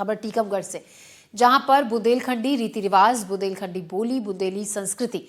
खबर टीकमगढ़ से, जहां पर बुंदेलखंडी रीति रिवाज, बुंदेलखंडी बोली, बुंदेली संस्कृति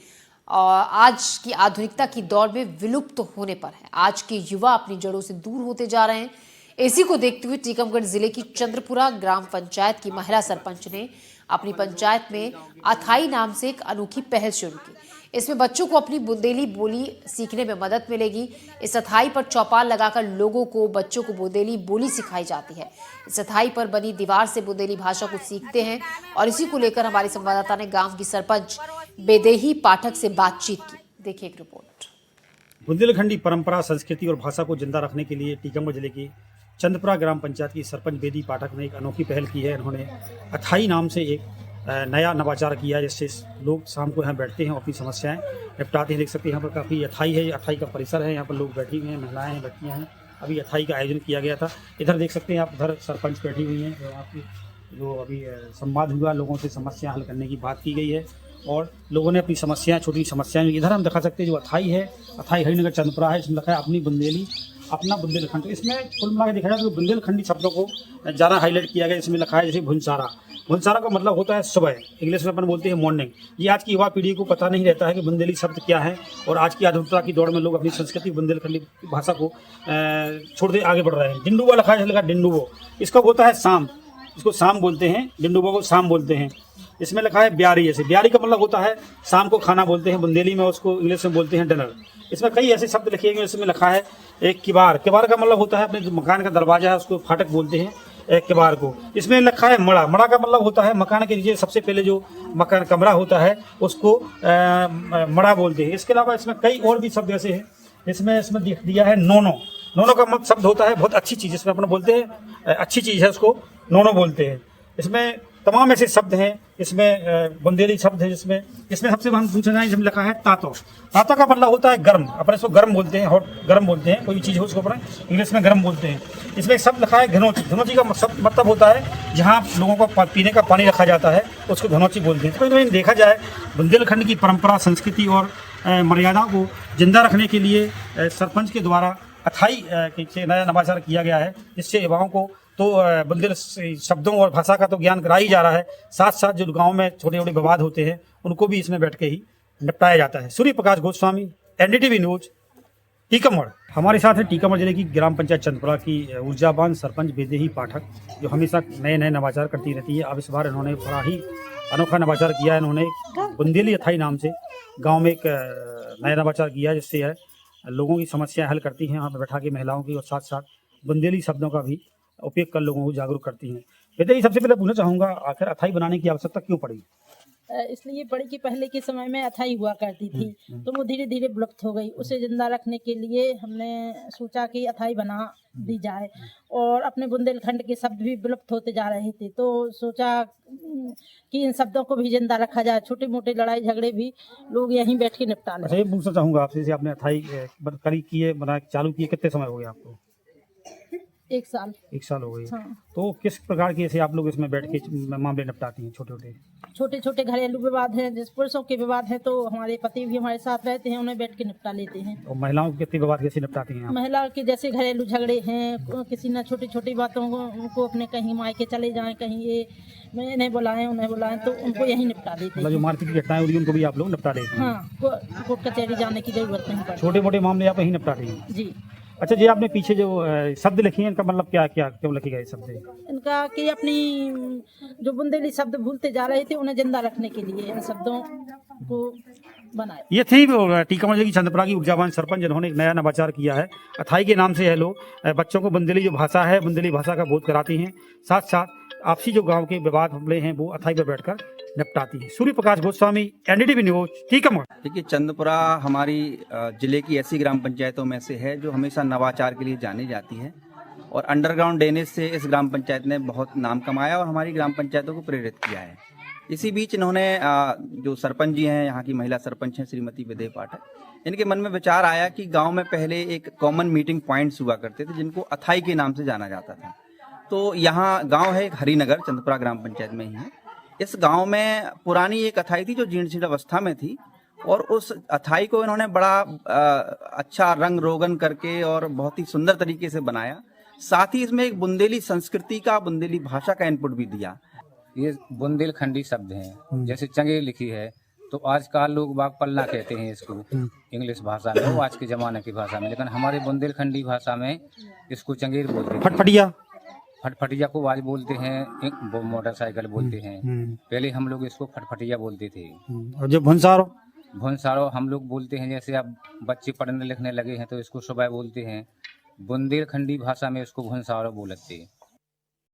और आज की आधुनिकता की दौड़ में विलुप्त होने पर है। आज के युवा अपनी जड़ों से दूर होते जा रहे हैं। इसी को देखते हुए टीकमगढ़ जिले की चंद्रपुरा ग्राम पंचायत की महिला सरपंच ने अपनी पंचायत में अथाई नाम से एक अनोखी पहल शुरू की। इसमें बच्चों को अपनी बुंदेली बोली सीखने में मदद मिलेगी। इस अथाई पर चौपाल लगाकर लोगों को, बच्चों को बुंदेली बोली सिखाई जाती है। इस अथाई पर बनी दीवार से बुंदेली भाषा को सीखते हैं और इसी को लेकर हमारे संवाददाता ने गांव की सरपंच बेदेही पाठक से बातचीत की। देखिए एक रिपोर्ट। बुंदेलखंडी परंपरा, संस्कृति और भाषा को जिंदा रखने के लिए टीकमगढ़ जिले की चंद्रपुरा ग्राम पंचायत की सरपंच बेदी पाठक ने एक अनोखी पहल की है। इन्होंने अथाई नाम से एक नया नवाचार किया है, जिससे लोग शाम को यहाँ बैठते हैं और अपनी समस्याएं निपटाते हैं। देख सकते हैं यहाँ पर काफ़ी अथाई है, अथाई का परिसर है, यहाँ पर लोग बैठे हुए हैं, महिलाएं हैं, बच्चियाँ हैं। अभी अथाई का आयोजन किया गया था। इधर देख सकते हैं आप, उधर सरपंच बैठी हुई हैं, जो अभी संवाद हुआ, लोगों से समस्या हल करने की बात की गई है और लोगों ने अपनी समस्याएं, छोटी समस्याएं, इधर हम दिखा सकते हैं जो अथाई है, अथाई हरिनगर चंद्रपुरा है, इसमें लिखा है अपनी बुंदेली अपना बुंदेलखंड। इसमें कुल मिला के देखा जाए तो बुंदेलखंडी शब्दों को ज़्यादा हाईलाइट किया गया। इसमें लिखा है जैसे भुनसारा, भुनसारा का मतलब होता है सुबह, इंग्लिश में अपन बोलते हैं मॉर्निंग। ये आज की युवा पीढ़ी को पता नहीं रहता है कि बुंदेली शब्द क्या है और आज की आधुनिकता की दौड़ में लोग अपनी संस्कृति बुंदेलखंडी भाषा को छोड़ते आगे बढ़ रहे हैं। डिंडुबा लिखा है, लिखा डिंडुबो, इसका होता है शाम, इसको शाम बोलते हैं, डिंडुबो को शाम बोलते हैं। इसमें लिखा है ब्यारी, जैसे ब्यारी का मतलब होता है शाम को खाना बोलते हैं, बुंदेली में उसको इंग्लिश में बोलते हैं डिनर। इसमें कई ऐसे शब्द लिखे गए, इसमें लिखा है एक किबार, किबार का मतलब होता है अपने जो मकान का दरवाजा है उसको फाटक बोलते हैं एक किबार को। इसमें लिखा है मड़ा, मड़ा का मतलब होता है मकान के नीचे सबसे पहले जो मकान कमरा होता है उसको मड़ा बोलते हैं। इसके अलावा इसमें कई और भी शब्द ऐसे हैं। इसमें दिया है नोनो, नोनो का मतलब शब्द होता है बहुत अच्छी चीज़, इसमें अपन बोलते हैं अच्छी चीज़ है उसको नोनो बोलते हैं। इसमें तमाम ऐसे शब्द हैं, इसमें बुंदेली शब्द है। इसमें सबसे हम पूछना है, इसमें लिखा है तातो, तातो का मतलब होता है गर्म, अपन इसको गर्म बोलते हैं, हॉट गर्म बोलते हैं, कोई चीज़ हो उसको अपन इंग्लिश में गर्म बोलते हैं। इसमें एक शब्द लिखा है घनौची, घनौची का मतलब होता है जहाँ लोगों को पीने का पानी रखा जाता है उसको घनौची बोलते हैं। तो देखा जाए बुंदेलखंड की परंपरा, संस्कृति और मर्यादा को जिंदा रखने के लिए सरपंच के द्वारा अथाई के नया नवाचार किया गया है, जिससे युवाओं को तो बुंदेल शब्दों और भाषा का तो ज्ञान करा ही जा रहा है, साथ साथ जो गांव में छोटे छोटे विवाद होते हैं उनको भी इसमें बैठ के ही निपटाया जाता है। Surya Prakash Goswami, NDTV news, Tikamgarh. हमारे साथ है टीकमगढ़ जिले की ग्राम पंचायत चंद्रपुरा की ऊर्जावान सरपंच बेदेही पाठक, जो हमेशा नए नए नवाचार करती रहती है। अब इस बार इन्होंने बड़ा ही अनोखा नवाचार किया है। इन्होंने बुंदेली अथाई नाम से गाँव में एक नया नवाचार किया, जिससे लोगों की समस्याएं हल करती हैं, यहाँ पर बैठा के महिलाओं की, और साथ साथ बुंदेली शब्दों का भी उपयोग कर लोगों को जागरूक करती हैं। बेटे, सबसे पहले पूछना चाहूँगा, आखिर अथाई बनाने की आवश्यकता क्यों पड़ी? इसलिए पड़ी कि पहले के समय में अथाई हुआ करती थी, तो वो धीरे धीरे विलुप्त हो गई। उसे जिंदा रखने के लिए हमने सोचा कि अथाई बना दी जाए, और अपने बुंदेलखंड के शब्द भी विलुप्त होते जा रहे थे, तो सोचा कि इन शब्दों को भी जिंदा रखा जाए। छोटे मोटे लड़ाई झगड़े भी लोग यहीं बैठ के निपटा लें। अच्छा, ये पूछना चाहूँगा आपसे, जैसे आपने अथाई करी किए, बना चालू किए, कितने समय हो गया आपको? 1 साल। 1 साल हो गई। हाँ। तो किस प्रकार के ऐसे आप लोग इसमें बैठ के मामले निपटाती हैं? छोटे छोटे घरेलू विवाद हैं, जिस पुरुषों के विवाद हैं तो हमारे पति भी हमारे साथ रहते हैं, उन्हें बैठ के निपटा लेते हैं। और महिलाओं के कितने विवाद कैसे निपटाती हैं आप? महिला के जैसे घरेलू झगड़े हैं, किसी न छोटी छोटी बातों को उनको अपने कहीं मायके चले जाएं, कहीं ये मैं इन्हें बुलाएं उन्हें बुलाएं, तो उनको यहीं निपटा देते हैं। मतलब जो मारपीट की घटनाएं हुई उनको भी आप लोग निपटा देते हैं? हाँ, कोर्ट कचहरी जाने की जरूरत नहीं पड़ती। छोटे मोटे मामले आप यहीं निपटाते हैं? जी। अच्छा जी, आपने पीछे जो शब्द लिखे हैं, इनका मतलब क्या क्या क्यों लिखे गए शब्द? इनका कि अपनी जो बुंदेली शब्द भूलते जा रहे थे, उन्हें जिंदा रखने के लिए इन शब्दों को बनाया। ये थी टीकमगढ़ जिले की चंद्रपुरा की ऊर्जावान सरपंच, जिन्होंने एक नया नवाचार किया है। अथाई के नाम से है लोग बच्चों को बुंदेली जो भाषा है, बुंदेली भाषा का बोध कराती हैं, साथ साथ आपसी जो गाँव के विवाद हमले हैं वो अथाई पर बैठकर निपटाती है। Surya Prakash Goswami, NDTV news, Tikamgarh. देखिए, चंद्रपुरा हमारी जिले की ऐसी ग्राम पंचायतों में से है जो हमेशा नवाचार के लिए जानी जाती है, और अंडरग्राउंड ड्रेनेज से इस ग्राम पंचायत ने बहुत नाम कमाया और हमारी ग्राम पंचायतों को प्रेरित किया है। इसी बीच इन्होंने जो सरपंच जी हैं, यहाँ की महिला सरपंच हैं श्रीमती बेदेही पाठक, इनके मन में विचार आया कि गांव में पहले एक कॉमन मीटिंग पॉइंट्स हुआ करते थे जिनको अथाई के नाम से जाना जाता था। तो यहाँ गांव है एक हरिनगर, चंद्रपुरा ग्राम पंचायत में ही है। इस गांव में पुरानी एक अथाई थी जो जीर्ण शीर्ण अवस्था में थी, और उस अथाई को इन्होंने बड़ा अच्छा रंग रोगन करके और बहुत ही सुंदर तरीके से बनाया। साथ ही इसमें एक बुंदेली संस्कृति का, बुंदेली भाषा का इनपुट भी दिया। ये बुंदेलखंडी शब्द हैं, जैसे चंगेर लिखी है तो आजकल लोग बाग पल्ला कहते हैं इसको इंग्लिश भाषा में, वो आज के ज़माने की भाषा में, लेकिन हमारे बुंदेलखंडी भाषा में इसको चंगेर बोलते हैं। फटफटिया फटफटिया को आज बोलते हैं, वो मोटरसाइकिल बोलते हैं। पहले हम लोग इसको फटफटिया बोलते थे। और जो भुनसारो भुनसारो हम लोग बोलते हैं, जैसे अब बच्चे पढ़ने लिखने लगे हैं तो इसको सुबह बोलते हैं। बुंदेलखंडी भाषा में इसको भुनसारो बोलते हैं।